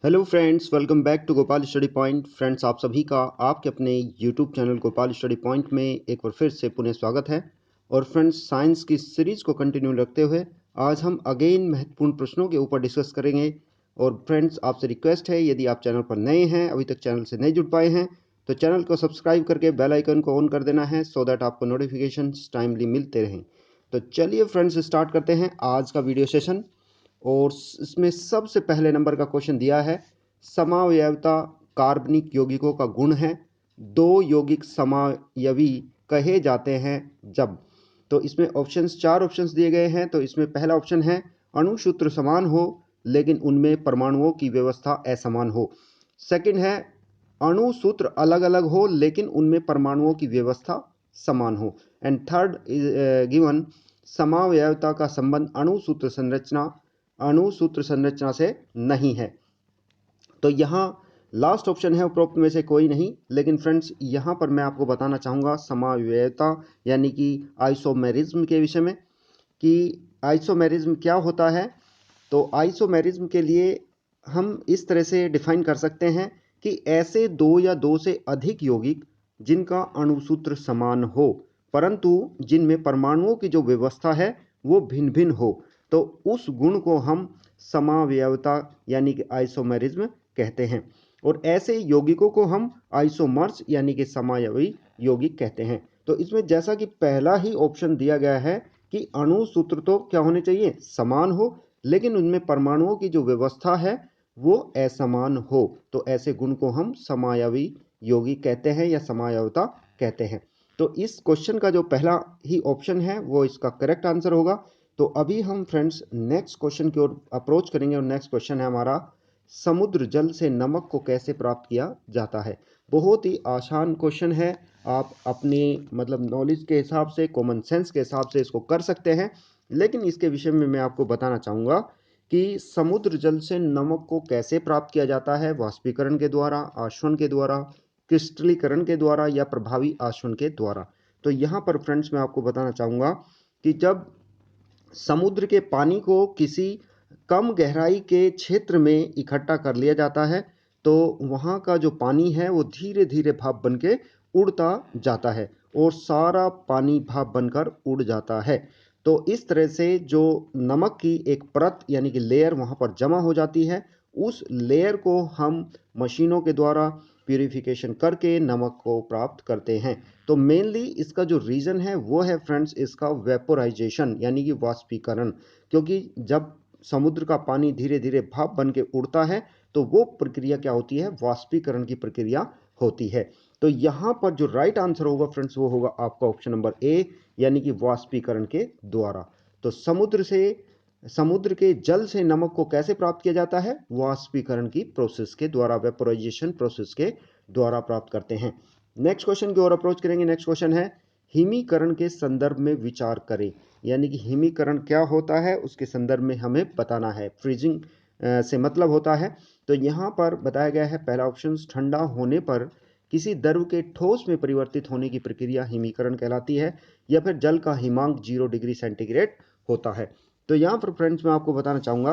Hello friends, welcome back to Gopal study point. Friends, आप सभी का आपके अपने YouTube channel Gopal study point में एक बार फिर से पुनः स्वागत है। और फ्रेंड्स, साइंस की सीरीज को कंटिन्यू रखते हुए आज हम अगेन महत्वपूर्ण प्रश्नों के ऊपर डिस्कस करेंगे। और फ्रेंड्स, आपसे रिक्वेस्ट है, यदि आप चैनल पर नए हैं, अभी तक चैनल से नहीं जुड़ पाए हैं, तो चैनल को सब्सक्राइब करके बेल आइकन को ऑन कर देना है सो दैट आपको नोटिफिकेशन टाइमली मिलते रहें। तो चलिए फ्रेंड्स, स्टार्ट करते हैं आज का वीडियो सेशन। और इसमें सबसे पहले नंबर का क्वेश्चन दिया है, समावयवता कार्बनिक यौगिकों का गुण है, दो यौगिक समावयवी कहे जाते हैं जब। तो इसमें ऑप्शंस, चार ऑप्शंस दिए गए हैं। तो इसमें पहला ऑप्शन है अणुसूत्र समान हो लेकिन उनमें परमाणुओं की व्यवस्था असमान हो। सेकंड है अणुसूत्र अलग अलग हो लेकिन उनमें परमाणुओं की व्यवस्था समान हो। एंड थर्ड गिवन समावयवता का संबंध अणुसूत्र संरचना से नहीं है। तो यहाँ लास्ट ऑप्शन है उपरोक्त में से कोई नहीं। लेकिन फ्रेंड्स, यहाँ पर मैं आपको बताना चाहूँगा समावयवता यानी कि आइसोमेरिज्म के विषय में, कि आइसोमेरिज्म क्या होता है। तो आइसोमेरिज्म के लिए हम इस तरह से डिफाइन कर सकते हैं कि ऐसे दो या दो से अधिक यौगिक जिनका अणुसूत्र समान हो परंतु जिनमें परमाणुओं की जो व्यवस्था है वो भिन्न भिन्न हो, तो उस गुण को हम समावयवता यानी कि आइसोमेरिज्म कहते हैं। और ऐसे यौगिकों को हम आइसोमर्स यानी कि समावयवी यौगिक कहते हैं। तो इसमें जैसा कि पहला ही ऑप्शन दिया गया है कि अणु सूत्र तो क्या होने चाहिए, समान हो, लेकिन उनमें परमाणुओं की जो व्यवस्था है वो असमान हो, तो ऐसे गुण को हम समावयवी यौगिक कहते हैं या समावयवता कहते हैं। तो इस क्वेश्चन का जो पहला ही ऑप्शन है वो इसका करेक्ट आंसर होगा। तो अभी हम फ्रेंड्स नेक्स्ट क्वेश्चन की ओर अप्रोच करेंगे। और नेक्स्ट क्वेश्चन है हमारा, समुद्र जल से नमक को कैसे प्राप्त किया जाता है। बहुत ही आसान क्वेश्चन है, आप अपनी नॉलेज के हिसाब से, कॉमन सेंस के हिसाब से इसको कर सकते हैं। लेकिन इसके विषय में मैं आपको बताना चाहूँगा कि समुद्र जल से नमक को कैसे प्राप्त किया जाता है, वाष्पीकरण के द्वारा, आशवन के द्वारा, क्रिस्टलीकरण के द्वारा या प्रभावी आशवन के द्वारा। तो यहाँ पर फ्रेंड्स मैं आपको बताना चाहूँगा कि जब समुद्र के पानी को किसी कम गहराई के क्षेत्र में इकट्ठा कर लिया जाता है तो वहाँ का जो पानी है वो धीरे धीरे भाप बन के उड़ता जाता है और सारा पानी भाप बनकर उड़ जाता है। तो इस तरह से जो नमक की एक परत यानी कि लेयर वहाँ पर जमा हो जाती है, उस लेयर को हम मशीनों के द्वारा प्यूरिफिकेशन करके नमक को प्राप्त करते हैं। तो मेनली इसका जो रीज़न है वो है फ्रेंड्स इसका वेपोराइजेशन यानी कि वाष्पीकरण। क्योंकि जब समुद्र का पानी धीरे धीरे भाप बन के उड़ता है तो वो प्रक्रिया क्या होती है, वाष्पीकरण की प्रक्रिया होती है। तो यहाँ पर जो राइट आंसर होगा फ्रेंड्स वो होगा आपका ऑप्शन नंबर ए, यानी कि वाष्पीकरण के द्वारा। तो समुद्र के जल से नमक को कैसे प्राप्त किया जाता है, वाष्पीकरण की प्रोसेस के द्वारा, वेपोराइजेशन प्रोसेस के द्वारा प्राप्त करते हैं। नेक्स्ट क्वेश्चन की ओर अप्रोच करेंगे। नेक्स्ट क्वेश्चन है, हिमीकरण के संदर्भ में विचार करें। यानी कि हिमीकरण क्या होता है उसके संदर्भ में हमें बताना है। फ्रीजिंग से मतलब होता है। तो यहाँ पर बताया गया है पहला ऑप्शन, ठंडा होने पर किसी द्रव के ठोस में परिवर्तित होने की प्रक्रिया हिमीकरण कहलाती है, या फिर जल का हिमांक 0 डिग्री सेंटीग्रेड होता है। तो यहाँ पर फ्रेंड्स मैं आपको बताना चाहूँगा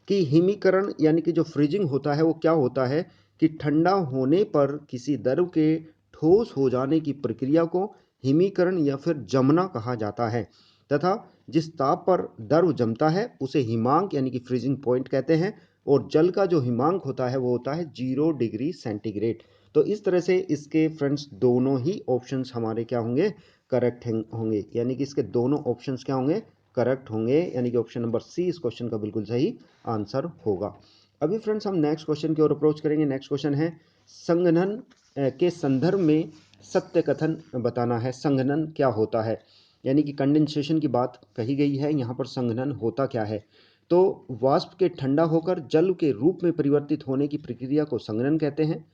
कि हिमीकरण यानी कि जो फ्रीजिंग होता है वो क्या होता है कि ठंडा होने पर किसी द्रव के ठोस हो जाने की प्रक्रिया को हिमीकरण या फिर जमना कहा जाता है, तथा जिस ताप पर द्रव जमता है उसे हिमांक यानी कि फ्रीजिंग पॉइंट कहते हैं। और जल का जो हिमांक होता है वो होता है 0 डिग्री सेंटीग्रेड। तो इस तरह से इसके फ्रेंड्स दोनों ही ऑप्शंस हमारे क्या होंगे, करेक्ट होंगे। यानी कि इसके दोनों ऑप्शंस क्या होंगे, करेक्ट होंगे। यानी कि ऑप्शन नंबर सी इस क्वेश्चन का बिल्कुल सही आंसर होगा। अभी फ्रेंड्स हम नेक्स्ट क्वेश्चन की ओर अप्रोच करेंगे। नेक्स्ट क्वेश्चन है, संघनन के संदर्भ में सत्य कथन बताना है। संघनन क्या होता है, यानी कि कंडेंसेशन की बात कही गई है, यहाँ पर संघनन होता क्या है। तो वाष्प के ठंडा होकर जल के रूप में परिवर्तित होने की प्रक्रिया को संघनन कहते हैं।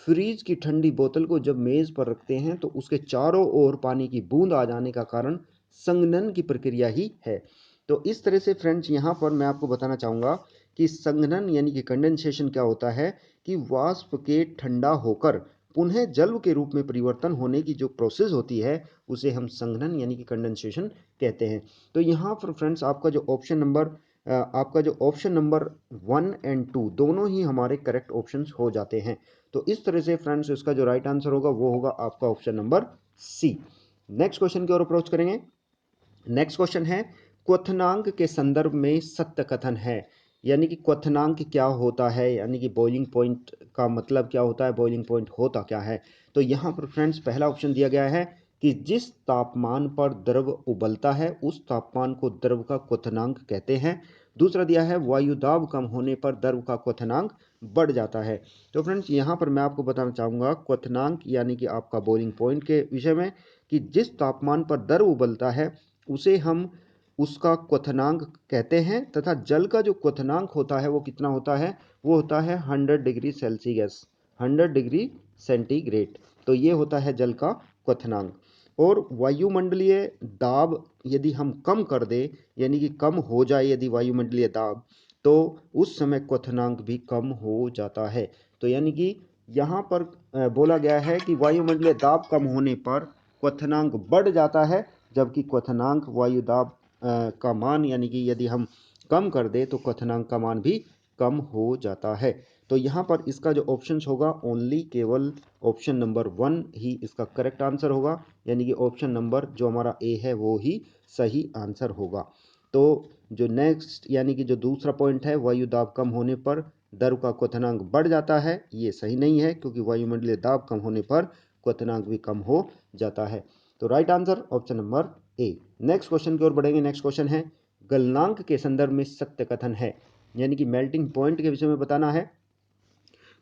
फ्रीज की ठंडी बोतल को जब मेज पर रखते हैं तो उसके चारों ओर पानी की बूंद आ जाने का कारण संघनन की प्रक्रिया ही है। तो इस तरह से फ्रेंड्स यहाँ पर मैं आपको बताना चाहूँगा कि संघनन यानी कि कंडेंसेशन क्या होता है कि वाष्प के ठंडा होकर पुनः जल के रूप में परिवर्तन होने की जो प्रोसेस होती है उसे हम संघनन यानी कि कंडेंसेशन कहते हैं। तो यहाँ पर फ्रेंड्स आपका जो ऑप्शन नंबर आपका जो ऑप्शन नंबर 1 एंड 2 दोनों ही हमारे करेक्ट ऑप्शंस हो जाते हैं। तो इस तरह से फ्रेंड्स इसका जो राइट आंसर होगा वो होगा आपका option number C. Next question की ओर अप्रोच करेंगे। नेक्स्ट क्वेश्चन है क्वथनांक के संदर्भ में सत्य कथन है। यानी कि क्वथनांक क्या होता है, यानी कि बॉइलिंग पॉइंट का मतलब क्या होता है, बॉइलिंग पॉइंट होता क्या है। तो यहाँ पर फ्रेंड्स पहला ऑप्शन दिया गया है कि जिस तापमान पर द्रव उबलता है उस तापमान को द्रव का क्वथनांक कहते हैं। दूसरा दिया है वायु दाब कम होने पर द्रव का क्वथनांक बढ़ जाता है। तो फ्रेंड्स यहाँ पर मैं आपको बताना चाहूँगा क्वथनांक यानी कि आपका बॉइलिंग पॉइंट के विषय में, कि जिस तापमान पर द्रव उबलता है उसे हम उसका क्वथनांक कहते हैं, तथा जल का जो क्वथनांक होता है वो कितना होता है, वो होता है 100 डिग्री सेल्सियस, 100 डिग्री सेंटीग्रेड। तो ये होता है जल का क्वथनांक। और वायुमंडलीय दाब यदि हम कम कर दें, यानी कि कम हो जाए यदि वायुमंडलीय दाब, तो उस समय क्वथनांक भी कम हो जाता है। तो यानी कि यहाँ पर बोला गया है कि वायुमंडलीय दाब कम होने पर क्वथनांक बढ़ जाता है, जबकि क्वथनांक वायु दाब का मान यानी कि यदि हम कम कर दे तो क्वथनांक का मान भी कम हो जाता है। तो यहाँ पर इसका जो ऑप्शंस होगा ओनली केवल ऑप्शन नंबर 1 ही इसका करेक्ट आंसर होगा, यानी कि ऑप्शन नंबर जो हमारा ए है वो ही सही आंसर होगा। तो जो नेक्स्ट यानी कि जो दूसरा पॉइंट है वायु दाब कम होने पर द्रव का क्वथनांक बढ़ जाता है, ये सही नहीं है, क्योंकि वायुमंडलीय दाब कम होने पर क्वथनांक भी कम हो जाता है। तो right answer option number A. Next question की ओर बढ़ेंगे। नेक्स्ट क्वेश्चन है गलनांक के संदर्भ में सत्य कथन है, यानी कि मेल्टिंग पॉइंट के विषय में बताना है।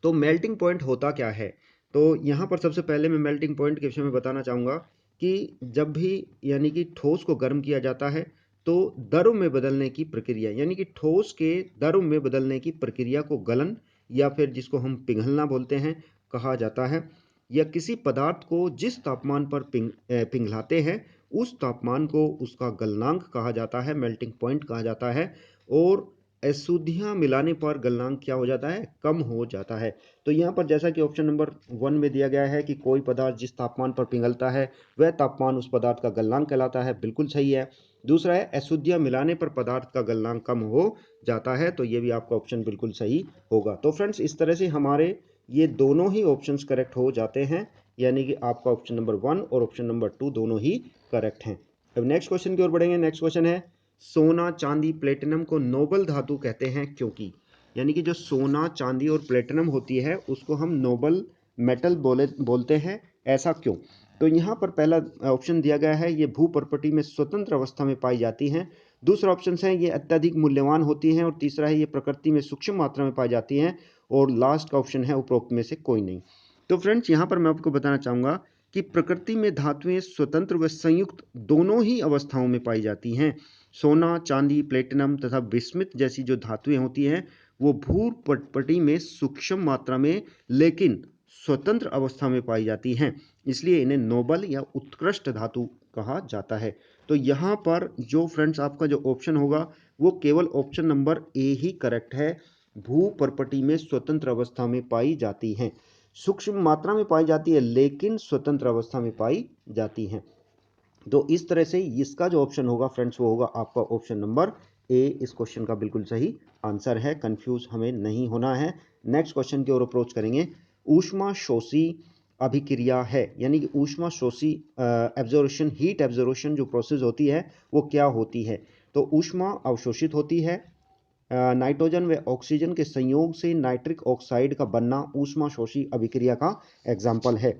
तो मेल्टिंग पॉइंट होता क्या है, तो यहाँ पर सबसे पहले मैं मेल्टिंग पॉइंट के विषय में बताना चाहूँगा कि जब भी यानी कि ठोस को गर्म किया जाता है तो द्रव में बदलने की प्रक्रिया, यानी कि ठोस के द्रव में बदलने की प्रक्रिया को गलन या फिर जिसको हम पिघलना बोलते हैं कहा जाता है। या किसी पदार्थ को जिस तापमान पर पिघलाते हैं उस तापमान को उसका गलनांक कहा जाता है, मेल्टिंग पॉइंट कहा जाता है। और अशुद्धियाँ मिलाने पर गलनांक क्या हो जाता है, कम हो जाता है। तो यहाँ पर जैसा कि ऑप्शन नंबर 1 में दिया गया है कि कोई पदार्थ जिस तापमान पर पिघलता है वह तापमान उस पदार्थ का गलनांक कहलाता है, बिल्कुल सही है। दूसरा है अशुद्धियाँ मिलाने पर पदार्थ का गलनांक कम हो जाता है, तो ये भी आपका ऑप्शन बिल्कुल सही होगा। तो फ्रेंड्स इस तरह से हमारे ये दोनों ही ऑप्शंस करेक्ट हो जाते हैं, यानी कि आपका ऑप्शन नंबर 1 और ऑप्शन नंबर 2 दोनों ही करेक्ट हैं। अब नेक्स्ट क्वेश्चन की ओर बढ़ेंगे। नेक्स्ट क्वेश्चन है सोना चांदी प्लेटिनम को नोबल धातु कहते हैं क्योंकि, यानी कि जो सोना चांदी और प्लेटिनम होती है उसको हम नोबल मेटल बोलते हैं, ऐसा क्यों। तो यहाँ पर पहला ऑप्शन दिया गया है ये भू प्रॉपर्टी में स्वतंत्र अवस्था में पाई जाती हैं। दूसरा ऑप्शन है ये अत्यधिक मूल्यवान होती हैं, और तीसरा है ये प्रकृति में सूक्ष्म मात्रा में पाई जाती हैं, और लास्ट का ऑप्शन है उपरोक्त में से कोई नहीं। तो फ्रेंड्स यहाँ पर मैं आपको बताना चाहूँगा कि प्रकृति में धातुएं स्वतंत्र व संयुक्त दोनों ही अवस्थाओं में पाई जाती हैं। सोना चांदी प्लेटिनम तथा विस्मित जैसी जो धातुएं होती हैं वो भू पटपटी में सूक्ष्म मात्रा में लेकिन स्वतंत्र अवस्था में पाई जाती हैं, इसलिए इन्हें नोबल या उत्कृष्ट धातु कहा जाता है। तो यहाँ पर जो फ्रेंड्स आपका जो ऑप्शन होगा वो केवल option number A he correct है, भू पर्पटी में स्वतंत्र अवस्था में पाई जाती हैं, सूक्ष्म मात्रा में पाई जाती है लेकिन स्वतंत्र अवस्था में पाई जाती हैं। तो इस तरह से इसका जो ऑप्शन होगा फ्रेंड्स वो होगा आपका ऑप्शन नंबर ए, इस क्वेश्चन का बिल्कुल सही आंसर है, कंफ्यूज हमें नहीं होना है। नेक्स्ट क्वेश्चन की ओर अप्रोच करेंगे। ऊष्मा शोषी अभिक्रिया है, यानी कि ऊष्मा शोषी एब्जॉर्प्शन, हीट एब्जॉर्प्शन जो प्रोसेस होती है वो क्या होती है। तो ऊष्मा अवशोषित होती है, नाइट्रोजन व ऑक्सीजन के संयोग से नाइट्रिक ऑक्साइड का बनना ऊष्माशोषी अभिक्रिया का एग्जाम्पल है।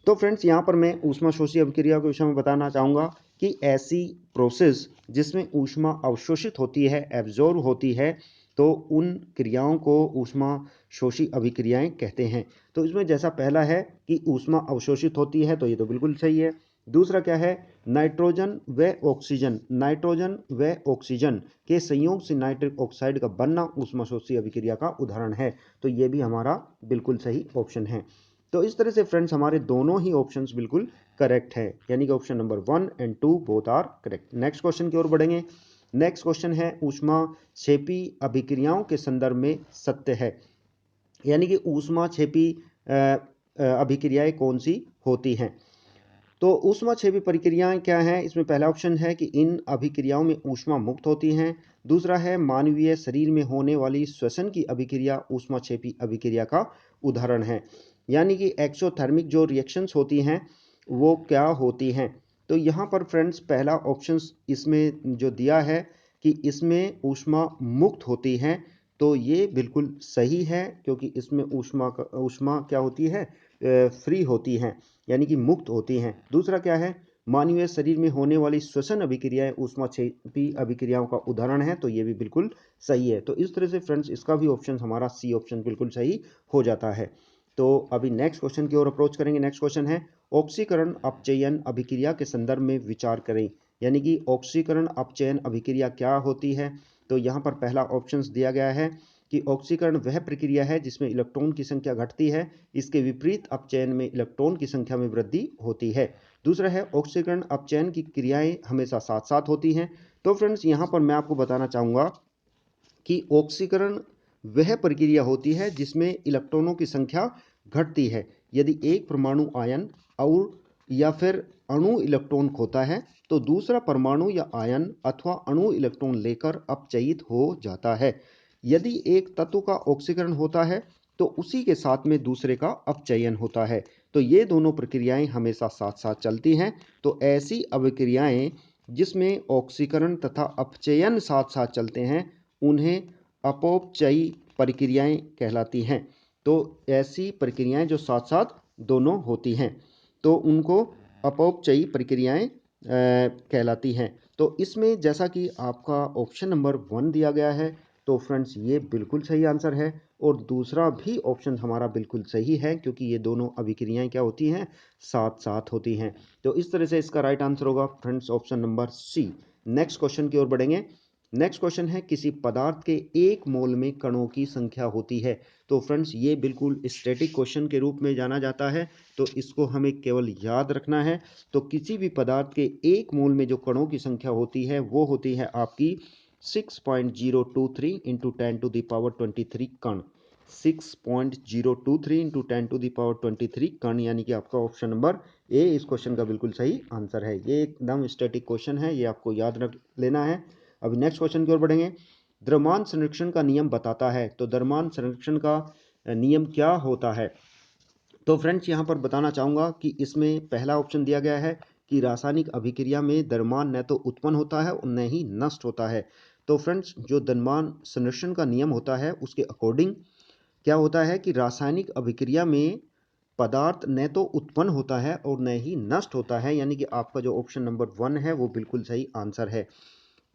तो फ्रेंड्स यहाँ पर मैं ऊष्माशोषी अभिक्रिया के विषय में बताना चाहूँगा कि ऐसी प्रोसेस जिसमें ऊष्मा अवशोषित होती है, एब्जॉर्ब होती है, तो उन क्रियाओं को ऊष्माशोषी अभिक्रियाएं कहते हैं। तो इसमें जैसा पहला है कि ऊष्मा अवशोषित होती है, तो ये तो बिल्कुल सही है। दूसरा क्या है, नाइट्रोजन व ऑक्सीजन के संयोग से नाइट्रिक ऑक्साइड का बनना ऊष्माशोषी अभिक्रिया का उदाहरण है, तो ये भी हमारा बिल्कुल सही ऑप्शन है। तो इस तरह से फ्रेंड्स हमारे दोनों ही ऑप्शंस बिल्कुल करेक्ट है, यानी कि option number 1 and 2 both are correct. Next question की ओर बढ़ेंगे। नेक्स्ट क्वेश्चन है ऊष्माक्षेपी अभिक्रियाओं के संदर्भ में सत्य है, यानी कि ऊष्माक्षेपी अभिक्रियाएं कौन सी होती हैं। तो ऊष्माक्षेपी प्रक्रियाएं क्या हैं, इसमें पहला ऑप्शन है कि इन अभिक्रियाओं में ऊष्मा मुक्त होती हैं। दूसरा है मानवीय शरीर में होने वाली श्वसन की अभिक्रिया ऊष्माक्षेपी अभिक्रिया का उदाहरण है। यानी कि एक्सोथर्मिक जो रिएक्शंस होती हैं वो क्या होती हैं। तो यहाँ पर फ्रेंड्स पहला ऑप्शन इसमें जो दिया है कि इसमें ऊष्मा मुक्त होती हैं, तो ये बिल्कुल सही है, क्योंकि इसमें ऊष्मा क्या होती है, फ्री होती हैं, यानी कि मुक्त होती हैं। दूसरा क्या है, मानवीय शरीर में होने वाली श्वसन अभिक्रियाएं ऊष्माक्षेपी अभिक्रियाओं का उदाहरण है, तो ये भी बिल्कुल सही है। तो इस तरह से फ्रेंड्स इसका भी ऑप्शन हमारा सी ऑप्शन बिल्कुल सही हो जाता है। तो अभी नेक्स्ट क्वेश्चन की ओर अप्रोच करेंगे। नेक्स्ट क्वेश्चन है ऑक्सीकरण अपचयन अभिक्रिया के संदर्भ में विचार करें। यानी कि ऑक्सीकरण अपचयन अभिक्रिया क्या होती है। तो यहाँ पर पहला ऑप्शन दिया गया है कि ऑक्सीकरण वह प्रक्रिया है जिसमें इलेक्ट्रॉन की संख्या घटती है, इसके विपरीत अपचयन में इलेक्ट्रॉन की संख्या में वृद्धि होती है। दूसरा है ऑक्सीकरण अपचयन की क्रियाएं हमेशा साथ साथ होती हैं। तो फ्रेंड्स यहाँ पर मैं आपको बताना चाहूँगा कि ऑक्सीकरण वह प्रक्रिया होती है जिसमें इलेक्ट्रॉनों की संख्या घटती है। यदि एक परमाणु आयन और या फिर अणु इलेक्ट्रॉन खोता है तो दूसरा परमाणु या आयन अथवा अणु इलेक्ट्रॉन लेकर अपचयित हो जाता है। यदि एक तत्व का ऑक्सीकरण होता है तो उसी के साथ में दूसरे का अपचयन होता है। तो ये दोनों प्रक्रियाएं हमेशा साथ साथ चलती हैं। तो ऐसी अभिक्रियाएं जिसमें ऑक्सीकरण तथा अपचयन साथ साथ चलते हैं उन्हें अपौपचयी प्रक्रियाएं कहलाती हैं। तो ऐसी प्रक्रियाएं जो साथ साथ दोनों होती हैं तो उनको अपौपचयी प्रक्रियाएं कहलाती हैं। तो इसमें जैसा कि आपका ऑप्शन नंबर 1 दिया गया है, तो फ्रेंड्स ये बिल्कुल सही आंसर है। और दूसरा भी ऑप्शन हमारा बिल्कुल सही है, क्योंकि ये दोनों अभिक्रियाएं क्या होती हैं, साथ साथ होती हैं। तो इस तरह से इसका राइट आंसर होगा friends option number C. Next question की ओर बढ़ेंगे। नेक्स्ट क्वेश्चन है किसी पदार्थ के 1 मोल में कणों की संख्या होती है। तो फ्रेंड्स ये बिल्कुल स्टैटिक क्वेश्चन के रूप में जाना जाता है, तो इसको हमें केवल याद रखना है। तो किसी भी पदार्थ के 1 मोल में जो कणों की संख्या होती है वो होती है आपकी 6.023 इंटू 10⁻23 कण। 6.023 इंटू 10⁻23 कण, यानी कि आपका ऑप्शन नंबर ए इस क्वेश्चन का बिल्कुल सही आंसर है। ये एकदम स्टैटिक क्वेश्चन है, ये आपको याद रख लेना है। अभी नेक्स्ट क्वेश्चन की ओर बढ़ेंगे। द्रव्यमान संरक्षण का नियम बताता है। तो द्रव्यमान संरक्षण का नियम क्या होता है। तो फ्रेंड्स यहाँ पर बताना चाहूँगा कि इसमें पहला ऑप्शन दिया गया है कि रासायनिक अभिक्रिया में द्रव्यमान न तो उत्पन्न होता है और न ही नष्ट होता है। तो फ्रेंड्स जो द्रव्यमान संरक्षण का नियम होता है उसके अकॉर्डिंग क्या होता है कि रासायनिक अभिक्रिया में पदार्थ न तो उत्पन्न होता है और न ही नष्ट होता है, यानी कि आपका जो ऑप्शन नंबर 1 है वो बिल्कुल सही आंसर है।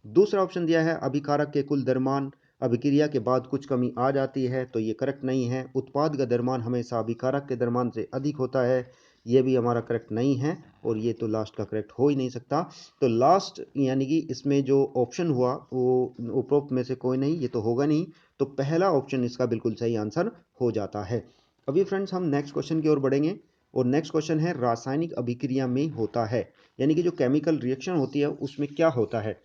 दूसरा ऑप्शन दिया है अभिकारक के कुल द्रव्यमान अभिक्रिया के बाद कुछ कमी आ जाती है, तो ये करेक्ट नहीं है। उत्पाद का द्रव्यमान हमेशा अभिकारक के द्रव्यमान से अधिक होता है, ये भी हमारा करेक्ट नहीं है। और ये तो लास्ट का करेक्ट हो ही नहीं सकता। तो लास्ट यानी कि इसमें जो ऑप्शन हुआ वो उपरोक्त में से कोई नहीं, ये तो होगा नहीं। तो पहला ऑप्शन इसका बिल्कुल सही आंसर हो जाता है। अभी फ्रेंड्स हम नेक्स्ट क्वेश्चन की ओर बढ़ेंगे। और नेक्स्ट क्वेश्चन है रासायनिक अभिक्रिया में होता है, यानी कि जो केमिकल रिएक्शन होती है उसमें क्या होता है।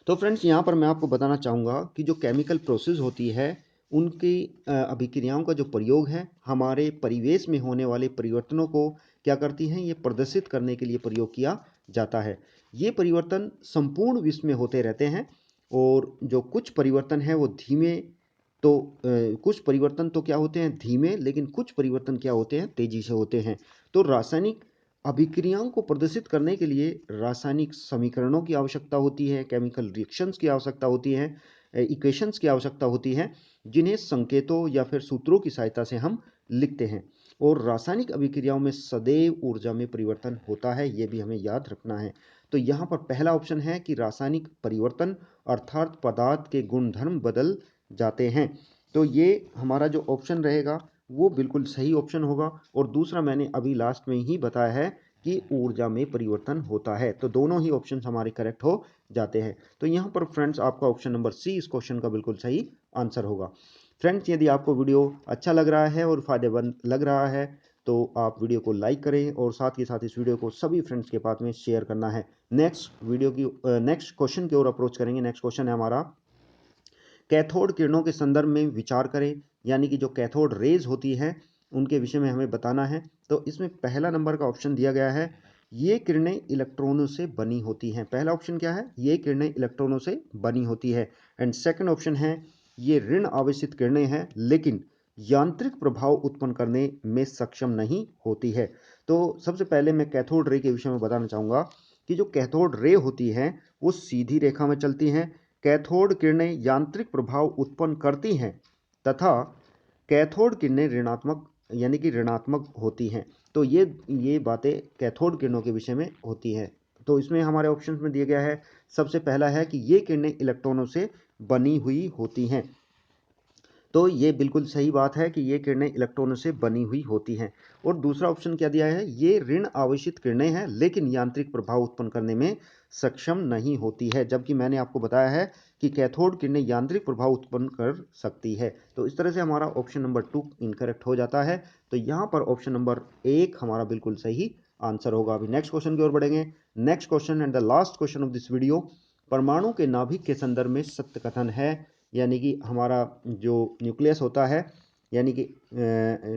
तो फ्रेंड्स यहाँ पर मैं आपको बताना चाहूँगा कि जो केमिकल प्रोसेस होती है उनकी अभिक्रियाओं का जो प्रयोग है हमारे परिवेश में होने वाले परिवर्तनों को क्या करती हैं, ये प्रदर्शित करने के लिए प्रयोग किया जाता है। ये परिवर्तन संपूर्ण विश्व में होते रहते हैं और जो कुछ परिवर्तन है वो धीमे, तो कुछ परिवर्तन तो क्या होते हैं धीमे, लेकिन कुछ परिवर्तन क्या होते हैं तेजी से होते हैं। तो रासायनिक अभिक्रियाओं को प्रदर्शित करने के लिए रासायनिक समीकरणों की आवश्यकता होती है, केमिकल रिएक्शंस की आवश्यकता होती है, इक्वेशंस की आवश्यकता होती है, जिन्हें संकेतों या फिर सूत्रों की सहायता से हम लिखते हैं। और रासायनिक अभिक्रियाओं में सदैव ऊर्जा में परिवर्तन होता है, ये भी हमें याद रखना है। तो यहाँ पर पहला ऑप्शन है कि रासायनिक परिवर्तन अर्थात पदार्थ के गुणधर्म बदल जाते हैं। तो ये हमारा जो ऑप्शन रहेगा वो बिल्कुल सही ऑप्शन होगा। और दूसरा मैंने अभी लास्ट में ही बताया है कि ऊर्जा में परिवर्तन होता है। तो दोनों ही ऑप्शन हमारे करेक्ट हो जाते हैं। तो यहाँ पर फ्रेंड्स आपका ऑप्शन नंबर सी इस क्वेश्चन का बिल्कुल सही आंसर होगा। फ्रेंड्स यदि आपको वीडियो अच्छा लग रहा है और फायदेमंद लग रहा है तो आप वीडियो को लाइक करें और साथ ही साथ इस वीडियो को सभी फ्रेंड्स के पास में शेयर करना है। नेक्स्ट क्वेश्चन की ओर अप्रोच करेंगे। नेक्स्ट क्वेश्चन है हमारा कैथोड किरणों के संदर्भ में विचार करें, यानी कि जो कैथोड रेज होती हैं उनके विषय में हमें बताना है। तो इसमें पहला नंबर का ऑप्शन दिया गया है ये किरणें इलेक्ट्रॉनों से बनी होती हैं। पहला ऑप्शन क्या है? ये किरणें इलेक्ट्रॉनों से बनी होती है। एंड सेकंड ऑप्शन है ये ऋण आवेशित किरणें हैं लेकिन यांत्रिक प्रभाव उत्पन्न करने में सक्षम नहीं होती है। तो सबसे पहले मैं कैथोड रे के विषय में बताना चाहूँगा कि जो कैथोड रे होती हैं वो सीधी रेखा में चलती हैं। कैथोड किरणें यांत्रिक प्रभाव उत्पन्न करती हैं तथा कैथोड किरणें ऋणात्मक यानी कि ऋणात्मक होती हैं। तो ये बातें कैथोड किरणों के विषय में होती हैं। तो इसमें हमारे ऑप्शंस में दिया गया है, सबसे पहला है कि ये किरणें इलेक्ट्रॉनों से बनी हुई होती हैं। तो ये बिल्कुल सही बात है कि ये किरणें इलेक्ट्रॉनों से बनी हुई होती हैं। और दूसरा ऑप्शन क्या दिया है? ये ऋण आवेशित किरणें हैं लेकिन यांत्रिक प्रभाव उत्पन्न करने में सक्षम नहीं होती है, जबकि मैंने आपको बताया है कि कैथोड किरणें यांत्रिक प्रभाव उत्पन्न कर सकती है। तो इस तरह से हमारा ऑप्शन नंबर 2 इनकरेक्ट हो जाता है। तो यहाँ पर ऑप्शन नंबर 1 हमारा बिल्कुल सही आंसर होगा। अभी नेक्स्ट क्वेश्चन की ओर बढ़ेंगे। Next question and the last question of this video, परमाणु के नाभिक के संदर्भ में सत्य कथन है, यानी कि हमारा जो न्यूक्लियस होता है, यानी कि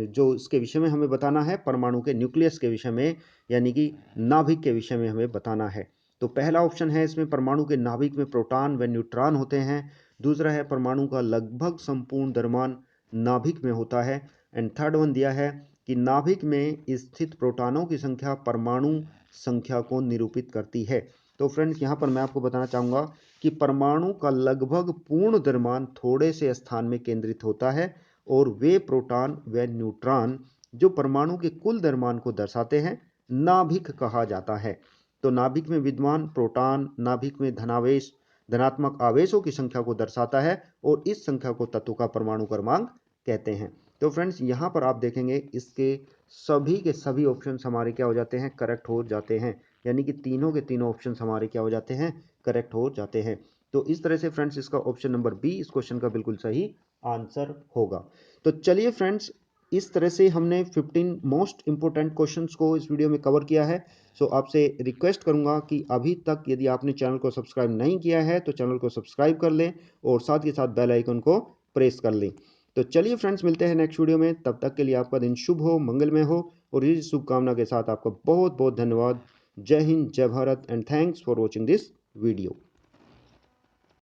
जो इसके विषय में हमें बताना है, परमाणु के न्यूक्लियस के विषय में यानी कि नाभिक के विषय में हमें बताना है। तो पहला ऑप्शन है इसमें परमाणु के नाभिक में प्रोटॉन व न्यूट्रॉन होते हैं। दूसरा है परमाणु का लगभग संपूर्ण द्रव्यमान नाभिक में होता है। एंड थर्ड वन दिया है कि नाभिक में स्थित प्रोटॉनों की संख्या परमाणु संख्या को निरूपित करती है। तो फ्रेंड्स यहाँ पर मैं आपको बताना चाहूँगा कि परमाणु का लगभग पूर्ण द्रव्यमान थोड़े से स्थान में केंद्रित होता है और वे प्रोटॉन व न्यूट्रॉन जो परमाणु के कुल द्रव्यमान को दर्शाते हैं नाभिक कहा जाता है। तो नाभिक में विद्यमान प्रोटॉन नाभिक में धनात्मक आवेशों की संख्या को दर्शाता है और इस संख्या को तत्व का परमाणु क्रमांक कहते हैं। तो फ्रेंड्स यहाँ पर आप देखेंगे इसके सभी के सभी ऑप्शंस हमारे क्या हो जाते हैं? करेक्ट हो जाते हैं, यानी कि तीनों के तीनों ऑप्शंस हमारे क्या हो जाते हैं? करेक्ट हो जाते हैं। तो इस तरह से फ्रेंड्स इसका ऑप्शन नंबर बी इस क्वेश्चन का बिल्कुल सही आंसर होगा। तो चलिए फ्रेंड्स, इस तरह से हमने 15 मोस्ट इंपोर्टेंट क्वेश्चंस को इस वीडियो में कवर किया है। सो आपसे रिक्वेस्ट करूंगा कि अभी तक यदि आपने चैनल को सब्सक्राइब नहीं किया है तो चैनल को सब्सक्राइब कर लें और साथ के साथ बेल आइकन को प्रेस कर लें। तो चलिए फ्रेंड्स, मिलते हैं नेक्स्ट वीडियो में। तब तक के लिए आपका दिन शुभ हो, मंगलमय हो और इस शुभकामना के साथ आपका बहुत बहुत धन्यवाद। जय हिंद, जय Bharat and thanks for watching this video.